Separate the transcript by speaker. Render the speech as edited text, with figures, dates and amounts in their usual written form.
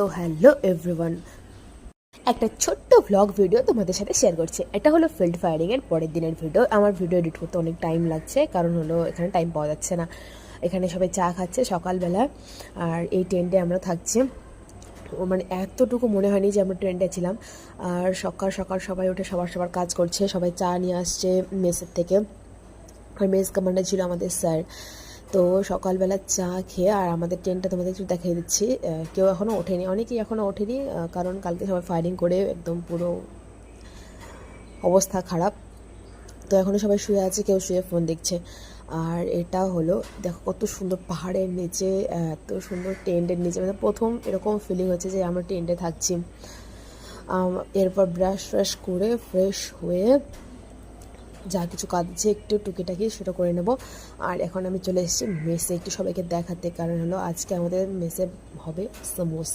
Speaker 1: তো hello everyone, একটা ছোট্ট ভ্লগ ভিডিও তোমাদের সাথে শেয়ার করছি। এটা হলো ফিল্ড ফায়ারিংয়ের পরের দিনের ভিডিও। আমার ভিডিও এডিট করতে অনেক টাইম লাগছে, কারণ হলো এখানে টাইম পাওয়া যাচ্ছে না। এখানে সবাই চা খাচ্ছে সকালবেলা, আর এই টেন্টে আমরা থাকছি। মানে এতটুকু মনে হয়নি যে আমরা টেন্টে ছিলাম। আর সকাল সকাল সবাই উঠে সবার কাজ করছে, সবাই চা নিয়ে আসছে মেসের থেকে। আর মেস কমান্ডার ছিল আমাদের স্যার। তো সকালবেলা চা খেয়ে আর আমাদের টেন্টটা তোমাদের একটু দেখিয়ে দিচ্ছি। কেউ এখনও ওঠেনি, অনেকেই এখনও ওঠেনি, কারণ কালকে সবাই ফায়ারিং করে একদম পুরো অবস্থা খারাপ। তো এখনও সবাই শুয়ে আছে, কেউ শুয়ে ফোন দেখছে। আর এটা হলো, দেখো কত সুন্দর পাহাড়ের নিচে, এত সুন্দর টেন্টের নিচে, মানে প্রথম এরকম ফিলিং হচ্ছে যে আমরা টেন্টে থাকছি। এরপর ব্রাশ করে ফ্রেশ হয়ে যা কিছু কাজ আছে একটু টুকিটাকি সেটা করে নেব। আর এখন আমি চলে এসেছি মেসে একটু সবাইকে দেখাতে, কারণ হলো আজকে আমাদের মেসে হবে সমোসা।